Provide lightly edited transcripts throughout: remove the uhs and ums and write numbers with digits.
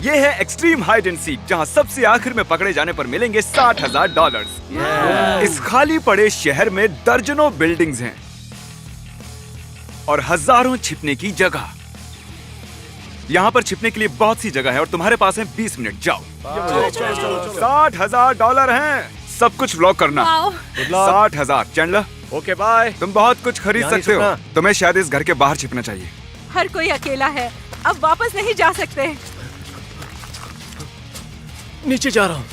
ये है extreme hide and seek, जहाँ सबसे आखिर में पकड़े जाने पर मिलेंगे $60,000। इस खाली पड़े शहर में दर्जनों बिल्डिंग्स हैं और हजारों छिपने की जगह। यहाँ पर छिपने के लिए बहुत सी जगह है और तुम्हारे पास है 20 मिनट। जाओ। $60,000 हैं। सब कुछ व्लॉग करना। 60,000। Chandler, okay bye. तुम बहुत कुछ खरीद सकते हो। तुम्हें शायद इस घर के बाहर छिपना चाहिए। हर कोई अकेला है, अब वापस नहीं जा सकते। नीचे जा रहा हूँ।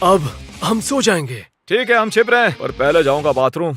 अब हम सो जाएंगे। ठीक है, हम छिप रहे हैं, पर पहले जाऊंगा बाथरूम।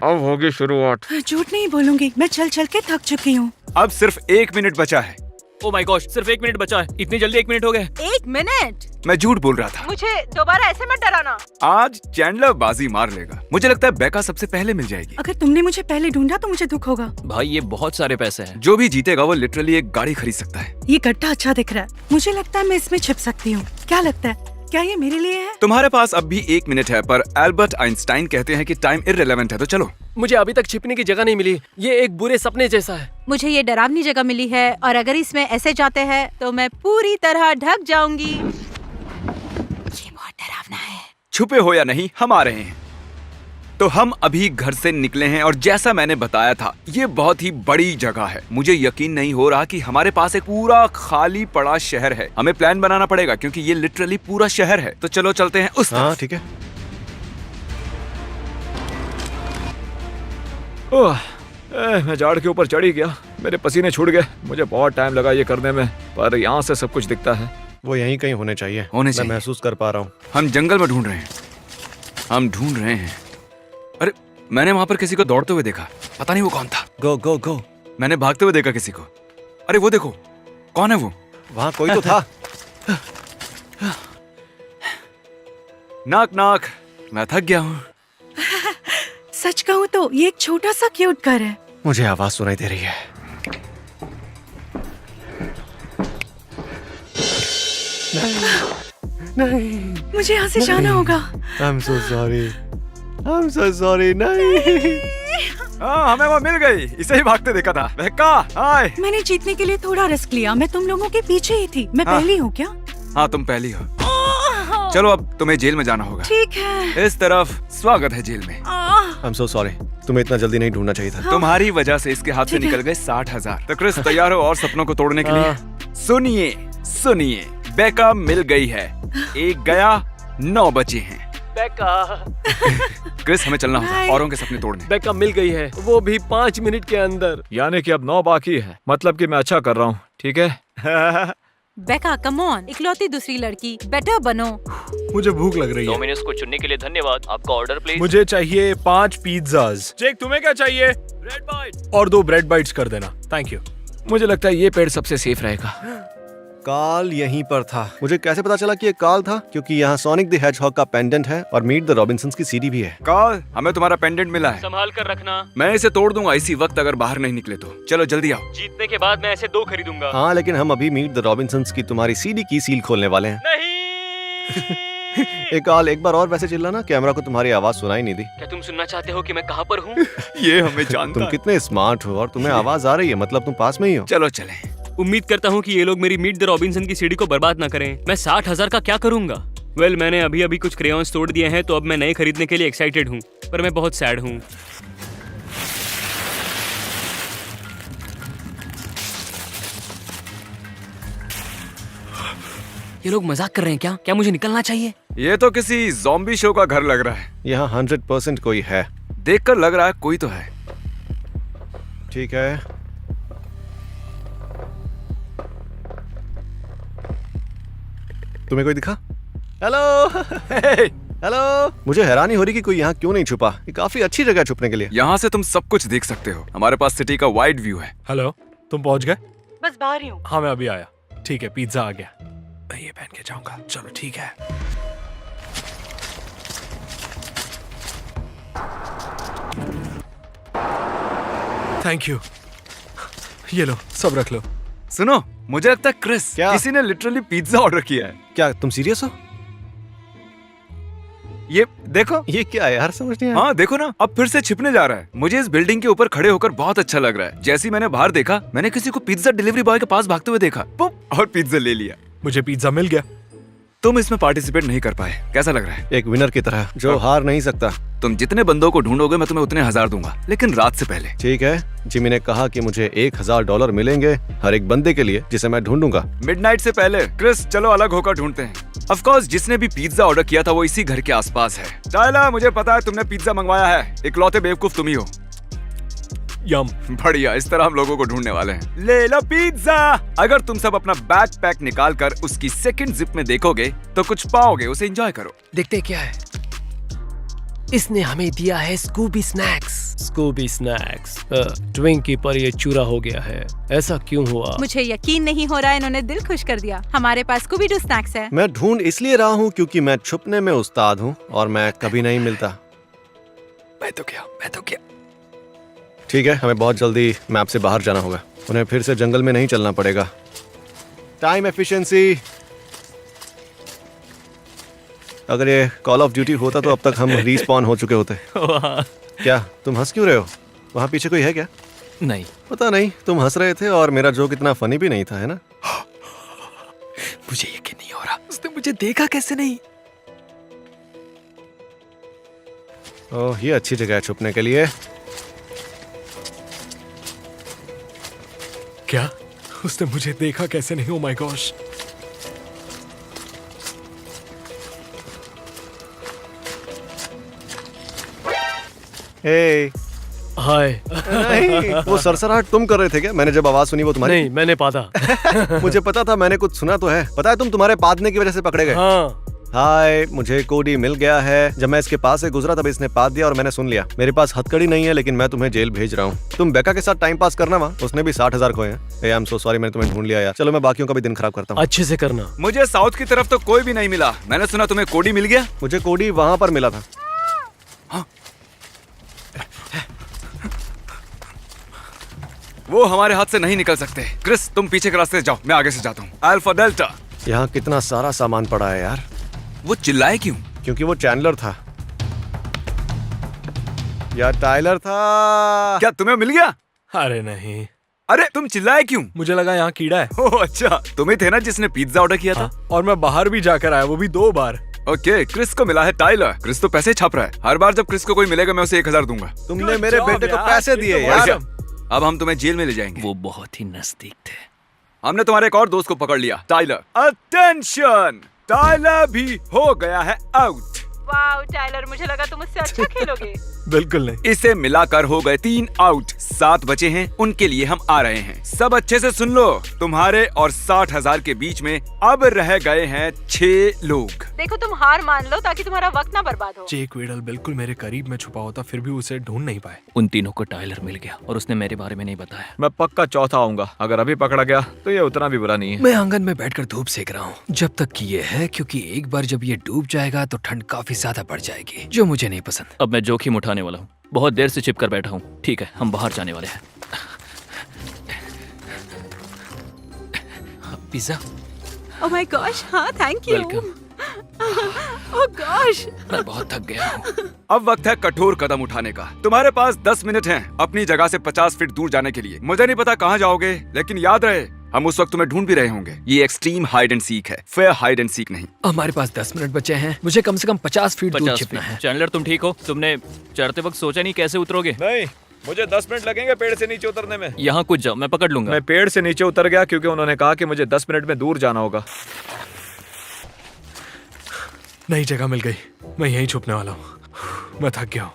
अब होगी शुरुआत। झूठ नहीं बोलूंगी, मैं चल चल के थक चुकी हूँ। अब सिर्फ 1 मिनट बचा है। ओह माय गॉश, सिर्फ 1 मिनट बचा है। इतनी जल्दी 1 मिनट हो गए? 1 मिनट? मैं झूठ बोल रहा था। मुझे दोबारा ऐसे मत डराना। आज चैंडलर बाजी मार लेगा। मुझे लगता है बेका सबसे पहले मिल जाएगी। अगर तुमने मुझे पहले ढूंढा तो मुझे दुख होगा। भाई ये बहुत सारे पैसे हैं। जो भी जीतेगा वो लिटरली एक गाड़ी खरीद सकता है। ये गड्ढा अच्छा दिख रहा है, मुझे लगता है मैं इसमें छिप सकती हूँ। क्या लगता है, क्या ये मेरे लिए है? तुम्हारे पास अब भी 1 मिनट है, पर एल्बर्ट आइंस्टाइन कहते हैं कि टाइम इररिलेवेंट है, तो चलो। मुझे अभी तक छिपने की जगह नहीं मिली। ये एक बुरे सपने जैसा है। मुझे ये डरावनी जगह मिली है और अगर इसमें ऐसे जाते हैं तो मैं पूरी तरह ढक जाऊंगी। ये बहुत डरावना है। छुपे हो या नहीं, हम आ रहे हैं। तो हम अभी घर से निकले हैं और जैसा मैंने बताया था, ये बहुत ही बड़ी जगह है। मुझे यकीन नहीं हो रहा कि हमारे पास एक पूरा खाली पड़ा शहर है। हमें प्लान बनाना पड़ेगा क्योंकि ये लिटरली पूरा शहर है। तो चलो चलते हैं उस तरफ। हाँ ठीक है। मैं झाड़ के ऊपर चढ़ ही गया। मेरे पसीने छूट गए। मुझे बहुत टाइम लगा ये करने में, पर यहाँ से सब कुछ दिखता है। वो यहीं कहीं होने चाहिए। मैं महसूस कर पा रहा हूँ। हम जंगल में ढूंढ रहे हैं। हम ढूंढ रहे हैं। अरे, मैंने वहां पर किसी को दौड़ते हुए देखा। पता नहीं वो कौन था। गो गो गो। मैंने भागते हुए देखा किसी को। अरे वो देखो, कौन है वो? वहाँ कोई तो था। नाक नाक। मैं थक गया हूँ। सच कहूँ तो ये एक छोटा सा क्यूट घर है। मुझे आवाज सुनाई दे रही है। नहीं, मुझे यहाँ से जाना होगा। I'm so sorry. I'm so sorry. नहीं। हाँ, हमें वो मिल गई। इसे ही भागते देखा था। बेका, हाय। मैंने जीतने के लिए थोड़ा रिस्क लिया। मैं तुम लोगों के पीछे ही थी। मैं पहली हूँ क्या? हाँ, तुम पहली हो। चलो अब तुम्हें जेल में जाना होगा। ठीक है। इस तरफ स्वागत है जेल में। I'm so sorry. तुम्हें इतना जल्दी नहीं ढूंढना चाहिए था। तुम्हारी वजह से इसके हाथ से ठीक है। निकल गए 60,000। तो क्रिस, तैयार हो और सपनों को तोड़ने के लिए? सुनिए सुनिए, बेका मिल गई है। 1 गया, 9 बचे हैं। बेका। क्रिस, हमें चलना होगा Bye. औरों के सपने तोड़ने। बेका मिल गई है, वो भी 5 मिनट के अंदर। यानी कि अब 9 बाकी है। मतलब कि मैं अच्छा कर रहा हूँ। ठीक है। बेका, कम ऑन, इकलौती दूसरी लड़की, बेटर बनो। मुझे भूख लग रही है। डोमिनोज को चुनने के लिए धन्यवाद। आपका ऑर्डर प्लीज। मुझे चाहिए 5 पिज्जाज। जेक, तुम्हें क्या चाहिए? Bread bite. और 2 ब्रेड बाइट्स कर देना। Thank you. मुझे लगता है ये पेड़ सबसे सेफ रहेगा। काल यहीं पर था। मुझे कैसे पता चला कि ये काल था? क्योंकि यहाँ सोनिक द हेजहॉग का पेंडेंट है और मीट द रॉबिन्सन्स की सीडी भी है। कॉल, हमें तुम्हारा पेंडेंट मिला है। संभाल कर रखना। मैं इसे तोड़ दूंगा इसी वक्त अगर बाहर नहीं निकले तो। चलो जल्दी आओ। जीतने के बाद मैं ऐसे 2 खरीदूंगा। हाँ, लेकिन हम अभी मीट द रॉबिन्सन्स की तुम्हारी सीडी की सील खोलने वाले हैं। नहीं। एक काल, एक बार और वैसे चिल्लाना। कैमरा को तुम्हारी आवाज सुनाई नहीं दी। क्या तुम सुनना चाहते हो कि मैं कहाँ पर हूँ? ये हमें जानता तुम है। कितने स्मार्ट हो और तुम्हें आवाज आ रही है, मतलब तुम पास में ही हो। चलो चलें। उम्मीद करता हूँ कि ये लोग मेरी मीट द रॉबिन्सन की सीढ़ी को बर्बाद ना करें। मैं 60,000 का क्या करूंगा? वेल, मैंने अभी अभी कुछ क्रेयॉन्स तोड़ दिए हैं, तो अब मैं नए खरीदने के लिए एक्साइटेड हूँ, पर मैं बहुत सैड हूँ। ये लोग मजाक कर रहे हैं क्या? क्या मुझे निकलना चाहिए? ये तो किसी ज़ॉम्बी शो का घर लग रहा है। यहाँ 100% कोई है। देखकर लग रहा है कोई तो है। ठीक है। तुम्हें कोई दिखा? हेलो। हेलो। मुझे हैरानी हो रही कि कोई यहाँ क्यों नहीं छुपा। ये काफी अच्छी जगह है छुपने के लिए। यहाँ से तुम सब कुछ देख सकते हो। हमारे पास सिटी का वाइड व्यू है। हेलो, तुम पहुंच गए? बस बाहर ही हूँ। हाँ, मैं अभी आया। ठीक है, पिज्जा आ गया। मैं ये पहन के जाऊंगा। चलो ठीक है। Thank you. ये लो, सब रख लो। सुनो, मुझे लगता है क्रिस, क्या? किसी ने लिटरली पिज्जा ऑर्डर किया है। क्या तुम सीरियस हो? ये देखो। ये क्या है यार, समझ नहीं आया। हाँ देखो ना, अब फिर से छिपने जा रहा है। मुझे इस बिल्डिंग के ऊपर खड़े होकर बहुत अच्छा लग रहा है। जैसे ही मैंने बाहर देखा, मैंने किसी को पिज्जा डिलीवरी बॉय के पास भागते हुए देखा, पुप, और पिज्जा ले लिया। मुझे पिज्जा मिल गया। तुम इसमें पार्टिसिपेट नहीं कर पाए, कैसा लग रहा है? एक विनर की तरह जो हार नहीं सकता। तुम जितने बंदों को ढूंढोगे मैं तुम्हें उतने 1000 दूंगा, लेकिन रात से पहले। ठीक है, जिमी ने कहा कि मुझे $1000 मिलेंगे हर एक बंदे के लिए जिसे मैं ढूंढूंगा। मिडनाइट से पहले। क्रिस चलो अलग होकर ढूंढते हैं। ऑफ कोर्स जिसने भी पिज्जा ऑर्डर किया था वो इसी घर के आसपास है। टाइलर, मुझे पता है तुमने पिज्जा मंगवाया है। इकलौते बेवकूफ तुम ही हो। यम। बढ़िया, इस तरह हम लोगों को ढूंढने वाले हैं। ले लो पिज्जा। अगर तुम सब अपना बैकपैक निकाल कर उसकी सेकंड जिप में देखोगे तो कुछ पाओगे, उसे एंजॉय करो। देखते क्या है। इसने हमें दिया है Scooby snacks. Scooby snacks. Twinkie पर ये चूरा हो गया है, ऐसा क्यों हुआ? मुझे यकीन नहीं हो रहा है, इन्होंने दिल खुश कर दिया। हमारे पास स्कूबी डू स्नैक्स है। मैं ढूंढ इसलिए रहा हूँ क्योंकि मैं छुपने में उस्ताद हूँ और मैं कभी नहीं मिलता। मैं तो क्या। ठीक है, हमें बहुत जल्दी मैप से बाहर जाना होगा। उन्हें फिर से जंगल में नहीं चलना पड़ेगा। Time efficiency. अगर ये कॉल ऑफ ड्यूटी होता तो अब तक हम रीस्पॉन हो चुके होते। क्या तुम हंस क्यों रहे हो? वहाँ पीछे कोई है क्या? नहीं, पता नहीं, तुम हंस रहे थे और मेरा जोक इतना फनी भी नहीं था, है ना? मुझे यकीन नहीं हो रहा, उसने मुझे देखा कैसे नहीं? ओह, ये अच्छी जगह है छुपने के लिए। क्या? उसने मुझे देखा कैसे नहीं? Oh my gosh. Hey hi. नहीं, वो सरसराहट तुम कर रहे थे क्या? मैंने जब आवाज सुनी वो तुम्हारी। नहीं, मैंने पादा। मुझे पता था, मैंने कुछ सुना तो है। पता है तुम तुम्हारे पादने की वजह से पकड़े गए। हाँ। हाय, मुझे कोडी मिल गया है। जब मैं इसके पास से गुजरा तब इसने पाद दिया और मैंने सुन लिया। मेरे पास हथकड़ी नहीं है लेकिन मैं तुम्हें जेल भेज रहा हूँ। तुम बेका के साथ टाइम पास करना वहाँ, उसने भी 60,000 खोए हैं। आई एम सो सॉरी, मैंने तुम्हें ढूंढ लिया यार। चलो मैं बाकियों का भी दिन खराब करता हूँ। अच्छे से करना। मुझे साउथ की तरफ तो कोई भी नहीं मिला। मैंने सुना तुम्हें कोडी मिल गया। मुझे कोडी वहाँ पर मिला था। वो हमारे हाथ से नहीं निकल सकते। क्रिस तुम पीछे के रास्ते से जाओ, मैं आगे से जाता हूँ। Alpha delta. यहाँ कितना सारा सामान पड़ा है यार। वो चिल्लाए क्यों? क्योंकि वो चैंडलर था या टाइलर था। क्या तुम्हें मिल गया? अरे नहीं, अरे तुम चिल्लाए क्यों? मुझे लगा यहाँ कीड़ा है। ओह अच्छा, तुम्ही थे ना जिसने पिज्जा ऑर्डर किया था। और मैं बाहर भी जाकर आया, वो भी 2 बार। ओके, क्रिस को मिला है टाइलर। क्रिस तो पैसे छाप रहा है। हर बार जब क्रिस को कोई मिलेगा मैं उसे 1000 दूंगा। तुमने मेरे job बेटे को यार, पैसे दिए ये तो यार। अब हम तुम्हें जेल में ले जाएंगे। वो बहुत ही नजदीक थे। हमने तुम्हारे एक और दोस्त को पकड़ लिया, टाइलर। अटेंशन, टाइलर भी हो गया है आउट। वाओ टाइलर, मुझे लगा तुम उससे अच्छा खेलोगे। बिल्कुल नहीं। इसे मिलाकर हो गए 3 आउट। 7 बचे हैं, उनके लिए हम आ रहे हैं। सब अच्छे से सुन लो, तुम्हारे और 60,000 के बीच में अब रह गए हैं 6 लोग। देखो तुम हार मान लो ताकि तुम्हारा वक्त ना बर्बाद हो। जेक वेडल बिल्कुल मेरे करीब में छुपा होता, फिर भी उसे ढूंढ नहीं पाए। उन तीनों को टाइलर मिल गया और उसने मेरे बारे में नहीं बताया। मैं पक्का चौथा आऊंगा। अगर अभी पकड़ा गया तो ये उतना भी बुरा नहीं है। मैं आंगन में बैठकर धूप सेक रहा हूँ जब तक कि ये है, क्योंकि एक बार जब ये डूब जाएगा तो ठंड काफी ज्यादा बढ़ जाएगी, जो मुझे नहीं पसंद। अब मैं जोखिम उठाने वाला हूँ। बहुत देर से छिपकर बैठा हूँ। ठीक है, हम बाहर जाने वाले हैं। पिज्जा। ओह माय गॉश, हाँ thank you. Welcome. Oh gosh. मैं बहुत थक गया हूँ। अब वक्त है कठोर कदम उठाने का। तुम्हारे पास 10 मिनट हैं अपनी जगह से 50 फीट दूर जाने के लिए। मुझे नहीं पता कहाँ जाओगे, लेकिन याद रहे हम उस वक्त तुम्हें ढूंढ भी रहे होंगे। ये एक्सट्रीम हाइड एंड सीक है, फेयर हाइड एंड सीक नहीं। हमारे पास 10 मिनट बचे हैं। मुझे कम से कम 50 फीट दूर 50 छिपना है। चैंडलर तुम ठीक हो? तुमने चढ़ते वक्त सोचा नहीं कैसे उतरोगे? नहीं, मुझे 10 मिनट लगेंगे पेड़ से नीचे उतरने में। यहाँ कुछ जाओ, मैं पकड़ लूंगा। मैं पेड़ से नीचे उतर गया क्योंकि उन्होंने कहा कि मुझे 10 मिनट में दूर जाना होगा। नई जगह मिल गई, मैं यहीं छुपने वाला हूँ। मैं थक गया हूँ।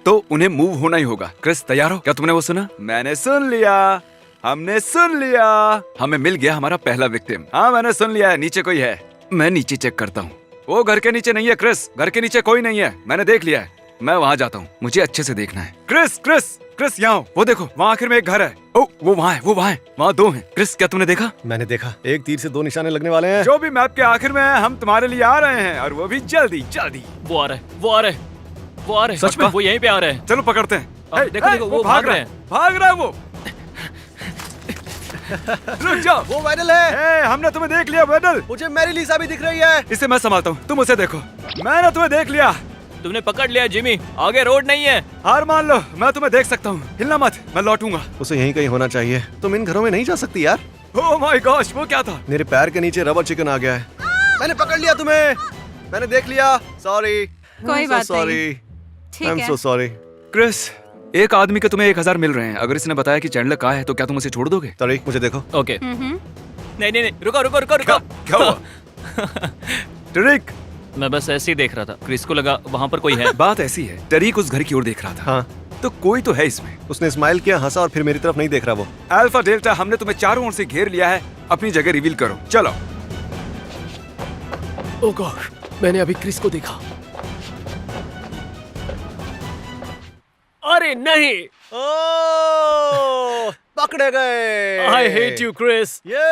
तो उन्हें मूव होना ही होगा। क्रिस तैयार हो? क्या तुमने वो सुना? मैंने सुन लिया, हमने सुन लिया। हमें मिल गया हमारा पहला विक्टिम। हाँ मैंने सुन लिया है, नीचे कोई है। मैं नीचे चेक करता हूँ। वो घर के नीचे नहीं है क्रिस, घर के नीचे कोई नहीं है। मैंने देख लिया है, मैं वहाँ जाता हूँ। मुझे अच्छे से देखना है। क्रिस क्रिस क्रिस यहाँ हो, वो देखो वहाँ आखिर में एक घर है। ओ वो वहाँ है, वो वहाँ है, वहाँ 2 हैं। क्रिस क्या तुमने देखा? मैंने देखा, एक तीर से 2 निशाने लगने वाले हैं। जो भी मैप के आखिर में है, हम तुम्हारे लिए आ रहे हैं, और वो भी जल्दी जल्दी। वो आ रहा है, वो आ रहा है, वो आ रहा है। सच में? वो यहीं पे आ रहा है। चलो पकड़ते हैं। देखो, देखो, वो भाग रहे हैं। भाग रहा है वो। रुक जाओ। वो वाइडल है। हमने तुम्हें देख लिया वेडल। मुझे मेरी लिसा भी दिख रही है। इसे मैं संभालता हूँ, तुम उसे देखो। मैंने तुम्हें देख लिया। तुमने पकड़ लिया जिमी, आगे रोड नहीं है। हार मान लो, मैं तुम्हें देख सकता हूँ। हिलना मत, मैं लौटूंगा। उसे यहीं कहीं होना चाहिए। तुम इन घरों में नहीं जा सकती यार। ओह माय गॉश, वो क्या था? मेरे पैर के नीचे रबर चिकन आ गया है। मैंने पकड़ लिया तुम्हें। मैंने देख लिया। सॉरी। कोई बात सॉरी। नहीं। ठीक आई एम है। So sorry. क्रिस, एक आदमी के तुम्हें 1000 मिल रहे हैं। अगर इसने बताया कि चैंडलर कहाँ है तो क्या तुम उसे छोड़ दोगे? तारीख मुझे देखो। ओके। नहीं नहीं नहीं, रुको रुको रुको रुको। क्या हुआ? टरीक, मैं बस ऐसे ही देख रहा था, क्रिस को लगा वहाँ पर कोई है। बात ऐसी है, टरीक उस घर की ओर देख रहा था। हाँ, तो कोई तो है इसमें। उसने स्माइल किया, हंसा और फिर मेरी तरफ नहीं देख रहा वो। अल्फा डेल्टा, हमने तुम्हें चारों ओर से घेर लिया है। अपनी जगह रिवील करो, चलो। ओह गॉड, मैंने अभी क्रिस को देखा। अरे नहीं, ओह, पकड़े गए। I hate you Chris. ये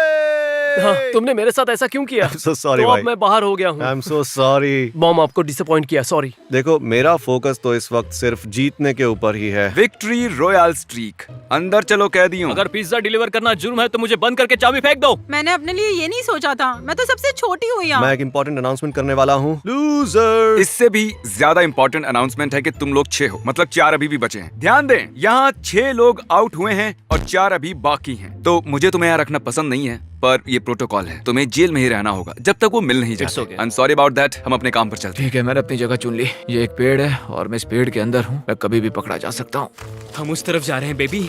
हाँ, तुमने मेरे साथ ऐसा क्यों किया? I'm so sorry, तो भाई। अब मैं बाहर हो गया हूँ। आई एम सो सॉरी। मॉम आपको डिसअपॉइंट किया, सॉरी। देखो, मेरा फोकस तो इस वक्त सिर्फ जीतने के ऊपर ही है। Victory royal streak. अंदर चलो कैदियों। अगर पिज्जा डिलीवर करना जुर्म है तो मुझे बंद करके चाबी फेंक दो। मैंने अपने लिए ये नहीं सोचा था। मैं तो सबसे छोटी हूँ यहाँ। मैं एक इम्पोर्टेंट अनाउंसमेंट करने वाला हूँ। लूजर। इससे भी ज्यादा इंपॉर्टेंट अनाउंसमेंट है कि तुम लोग 6 हो, मतलब 4 अभी भी बचे हैं। ध्यान दें, यहाँ 6 लोग आउट हुए हैं और 4 अभी बाकी हैं। तो मुझे तुम्हें यहाँ रखना पसंद नहीं है, पर ये प्रोटोकॉल है। तुम्हें जेल में ही रहना होगा जब तक वो मिल नहीं जाते। okay. I am sorry about that. हम अपने काम पर चलते हैं। ठीक है, मैंने अपनी जगह चुन ली। ये एक पेड़ है और मैं इस पेड़ के अंदर हूँ। मैं कभी भी पकड़ा जा सकता हूँ। हम उस तरफ जा रहे हैं बेबी।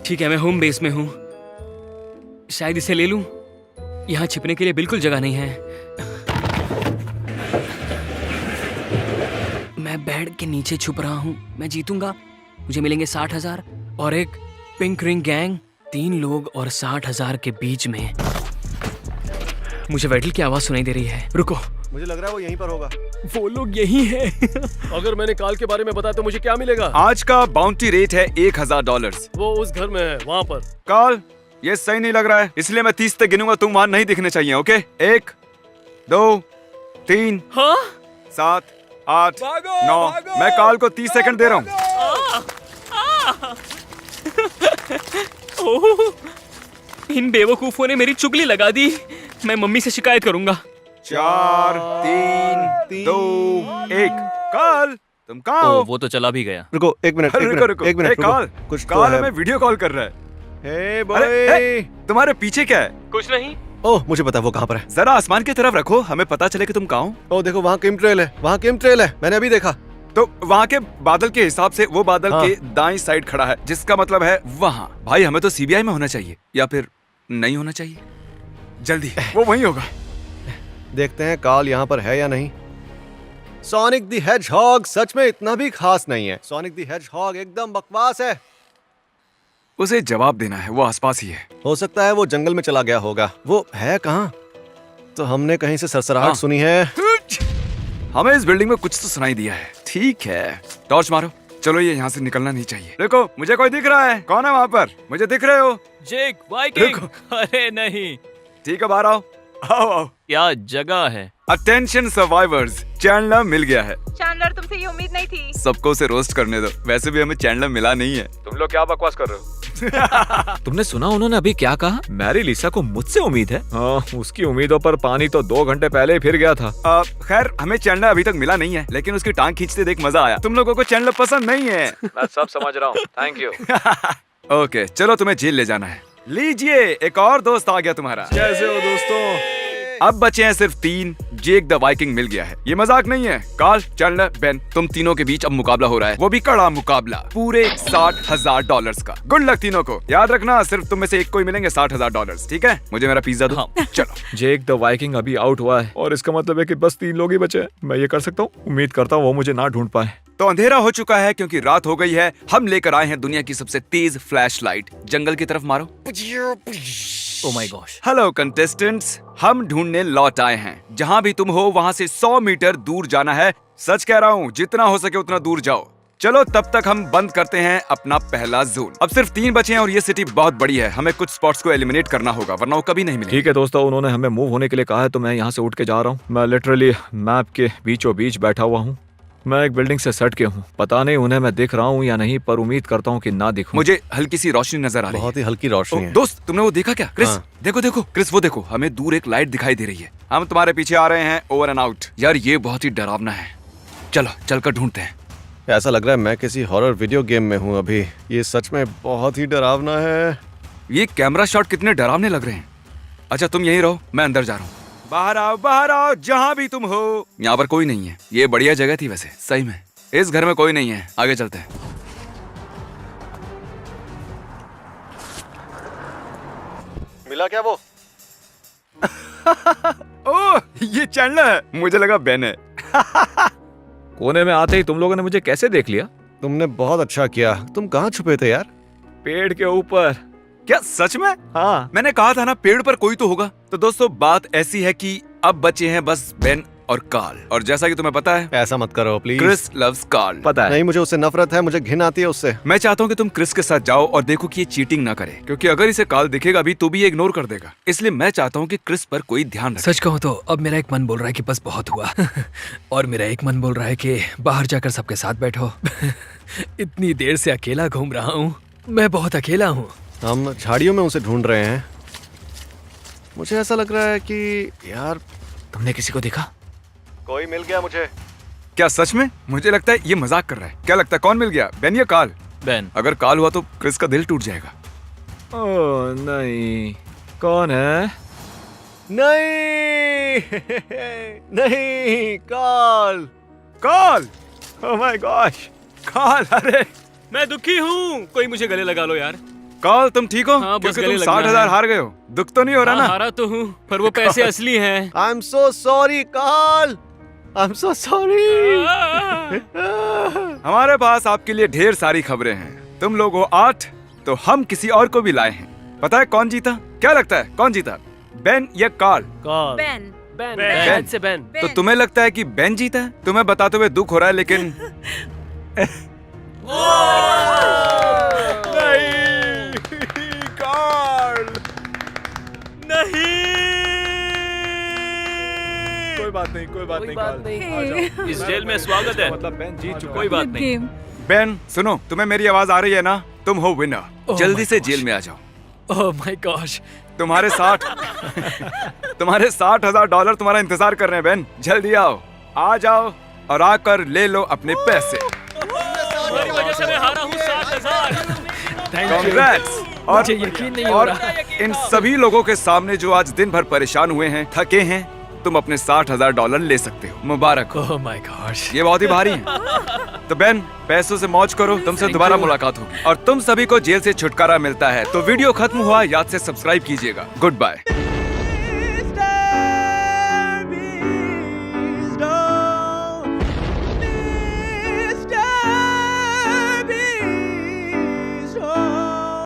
ठीक है, मैं होम बेस में हूँ। शायद इसे ले लूं। यहाँ छिपने के लिए बिल्कुल जगह नहीं है। मैं बेड के नीचे छुप रहा हूँ। मैं जीतूंगा। मुझे मिलेंगे 60,000 और एक पिंक रिंग गैंग। 3 लोग और 60,000 के बीच में। मुझे वेडल की आवाज सुनाई दे रही है। रुको, मुझे लग रहा है वो यहीं पर होगा। वो लोग यही है। अगर मैंने काल के बारे में बताया तो मुझे क्या मिलेगा? आज का बाउंटी रेट है $1000। वो उस घर में है, वहाँ पर। कॉल, ये सही नहीं लग रहा है, इसलिए मैं 30 तक गिनूंगा। तुम वहां नहीं दिखने चाहिए। ओके, 1 2 3 हाँ? 7 8 9। मैं कॉल को 30 सेकंड दे रहा हूँ। ओह, इन बेवकूफों ने मेरी चुगली लगा दी। मैं मम्मी से शिकायत करूंगा। 4 3 2 1। कॉल, तुम कहाँ ओ, हो? वो तो चला भी गया। रुको, एक मिनट, एक रुको मिनट, रुको। एक मिनट, रुको। कॉल, कुछ तो कॉल है। हमें वीडियो कॉल कर रहा है। हे अरे, बॉय। तुम्हारे पीछे क्या है? कुछ नहीं। ओह, मुझे पता है वो कहाँ पर है। जरा आसमान की तरफ रखो, हमें पता चले कि तुम कहाँ हो। ओह देखो, वहाँ किम ट्रेल है। वहाँ किम ट्रेल है, मैंने अभी देखा। तो वहाँ के बादल के हिसाब से वो बादल हाँ। के दाईं साइड खड़ा है, जिसका मतलब है वहाँ। भाई, हमें तो सीबीआई में होना चाहिए या फिर नहीं होना चाहिए। जल्दी, वो वहीं होगा। देखते हैं काल यहाँ पर है या नहीं। सोनिक द हेजहॉग सच में इतना भी खास नहीं है। सोनिक द हेजहॉग एकदम बकवास है। उसे जवाब देना है, वो आसपास ही है। हो सकता है वो जंगल में चला गया होगा। वो है कहाँ? तो हमने कहीं से सरसराहट हाँ। सुनी है। हमें इस बिल्डिंग में कुछ तो सुनाई दिया है। ठीक है, टॉर्च मारो। चलो, ये यहाँ से निकलना नहीं चाहिए। देखो, मुझे कोई दिख रहा है। कौन है वहाँ पर? मुझे दिख रहे हो? जेक वाइकिंग। अरे नहीं, ठीक है, बाहर आओ। आओ आओ। क्या जगह है। अटेंशन सर्वाइवर्स, चैंडलर मिल गया है। चैंडलर, तुमसे ये उम्मीद नहीं थी। सबको उसे रोस्ट करने दो। वैसे भी हमें चैंडलर मिला नहीं है। तुम लोग क्या बकवास कर रहे हो? तुमने सुना उन्होंने अभी क्या कहा? मैरी लिसा को मुझसे उम्मीद है। हाँ, उसकी उम्मीदों पर पानी तो 2 घंटे पहले ही फिर गया था। खैर, हमें चैंडलर अभी तक मिला नहीं है, लेकिन उसकी टांग खींचते देख मजा आया। तुम लोगों को चैंडलर पसंद नहीं है। मैं सब समझ रहा हूँ, थैंक यू। ओके, चलो, तुम्हें जेल ले जाना है। लीजिए, एक और दोस्त आ गया तुम्हारा। कैसे हो दोस्तों? अब बचे हैं सिर्फ 3। जेक द वाइकिंग मिल गया है। ये मजाक नहीं है। कार्ल, चैंडलर, बेन, तुम तीनों के बीच अब मुकाबला हो रहा है, वो भी कड़ा मुकाबला, पूरे $60,000 का। गुड लक तीनों को। याद रखना, सिर्फ तुम में से एक को ही मिलेंगे $60,000। ठीक है? मुझे मेरा पिज्जा दो। हाँ। चलो। जेक द वाइकिंग अभी आउट हुआ है और इसका मतलब है कि बस 3 लोग ही बचे हैं। मैं ये कर सकता हूँ। उम्मीद करता हूँ वो मुझे ना ढूंढ पाए। तो अंधेरा हो चुका है क्योंकि रात हो गई है। हम लेकर आए हैं दुनिया की सबसे तेज फ्लैशलाइट। जंगल की तरफ मारो। Oh my gosh. Hello contestants, हम ढूंढने लौट आए हैं। जहां भी तुम हो वहां से 100 मीटर दूर जाना है। सच कह रहा हूँ, जितना हो सके उतना दूर जाओ। चलो, तब तक हम बंद करते हैं अपना पहला जोन। अब सिर्फ 3 बचे हैं और ये सिटी बहुत बड़ी है। हमें कुछ स्पॉट्स को एलिमिनेट करना होगा, वरना वो कभी नहीं मिलेंगे। ठीक है दोस्तों, उन्होंने हमें मूव होने के लिए कहा है तो मैं यहाँ से उठ के जा रहा हूँ। मैं लिटरली मैप के बीचों बीच बैठा हुआ हूँ। मैं एक बिल्डिंग से सट के हूँ। पता नहीं उन्हें मैं दिख रहा हूँ या नहीं, पर उम्मीद करता हूँ कि ना दिखूं। मुझे हल्की सी रोशनी नजर आ रही है। बहुत ही हल्की रोशनी है। दोस्त, तुमने वो देखा क्या? क्रिस, हाँ। देखो देखो क्रिस, वो देखो, हमें दूर एक लाइट दिखाई दे रही है। हम तुम्हारे पीछे आ रहे हैं, ओवर एंड आउट। यार ये बहुत ही डरावना है, चलो चलकर ढूंढते हैं। ऐसा लग रहा है मैं किसी हॉरर वीडियो गेम में हूँ अभी। ये सच में बहुत ही डरावना है। ये कैमरा शॉट कितने डरावने लग रहे हैं। अच्छा तुम यहीं रहो, मैं अंदर जा रहा हूँ। बाहर आओ जहाँ भी तुम हो। यहाँ पर कोई नहीं है। ये बढ़िया जगह थी वैसे, सही में। इस घर में कोई नहीं है, आगे चलते हैं। मिला क्या वो? ओह, ये चैंडलर है। मुझे लगा बेन है। कोने में आते ही तुम लोगों ने मुझे कैसे देख लिया? तुमने बहुत अच्छा किया। तुम कहाँ छुपे थे यार? पेड़ के ऊपर। क्या सच में? हाँ। मैंने कहा था ना, पेड़ पर कोई तो होगा। तो दोस्तों बात ऐसी है कि अब बचे हैं बस बेन और कार्ल। और जैसा कि तुम्हें पता है, ऐसा मत करो प्लीज। Chris loves Karl. पता है। नहीं, मुझे उससे नफरत है। मुझे घिन आती है उससे। मैं चाहता हूँ कि तुम क्रिस के साथ जाओ और देखो कि ये चीटिंग ना करे, क्योंकि अगर इसे कार्ल दिखेगा भी तो भी ये इग्नोर कर देगा। इसलिए मैं चाहता हूँ कि क्रिस पर कोई ध्यान रखे। सच कहूँ तो अब मेरा एक मन बोल रहा है कि बस बहुत हुआ और मेरा एक मन बोल रहा है कि बाहर जाकर सबके साथ बैठो इतनी देर से अकेला घूम रहा हूँ, मैं बहुत अकेला हूँ। हम झाड़ियों में उसे ढूंढ रहे हैं। मुझे ऐसा लग रहा है कि यार तुमने किसी को देखा? कोई मिल गया मुझे। क्या सच में? मुझे लगता है ये मजाक कर रहा है। क्या लगता है कौन मिल गया, बेन या कार्ल? बेन। अगर कार्ल हुआ तो क्रिस का दिल टूट जाएगा। ओह नहीं, कौन है? नहीं नहीं, Carl. Carl! Oh my gosh. Carl, अरे मैं दुखी हूँ, कोई मुझे गले लगा लो यार। कार्ल तुम ठीक हो? हाँ, बस क्योंकि गले तुम लगना 60,000 है। हार गए हो। दुख तो नहीं हो रहा ना? हारा तो हूँ, पर वो पैसे असली हैं। I am so sorry Carl. I am so sorry. हमारे पास आपके लिए ढेर सारी खबरें हैं। तुम लोग हो 8, तो हम किसी और को भी लाए हैं। पता है कौन जीता? क्या लगता है कौन जीता, बेन या Carl? Carl. Ben. Ben. Ben. Ben से बेन। तो तुम्हें लगता है कि बेन जीता है? तुम्हें बताते हुए दुख हो रहा है, लेकिन कोई बात नहीं, कोई बात कोई बात नहीं। इस जेल में स्वागत है। मतलब बेन जीत चुका। कोई बात नहीं। गेम। बेन सुनो, तुम्हें मेरी आवाज आ रही है ना? तुम हो विनर। Oh जल्दी my से gosh. जेल में आ जाओ। ओह माय गॉश। तुम्हारे $60,000 तुम्हारा इंतजार कर रहे हैं। बेन जल्दी आओ, आ जाओ और आकर ले लो अपने पैसे। तुम्हारी वजह से मैं हारा हूँ 60,000। Congrats! और मुझे यकीन नहीं हो और रहा। इन सभी लोगों के सामने जो आज दिन भर परेशान हुए हैं, थके हैं, तुम अपने $60,000 ले सकते हो। मुबारक हो। ओह माय गॉश। ये बहुत ही भारी है। तो बेन, पैसों से मौज करो, तुमसे दोबारा मुलाकात होगी और तुम सभी को जेल से छुटकारा मिलता है। तो वीडियो खत्म हुआ, याद से सब्सक्राइब कीजिएगा। Good bye.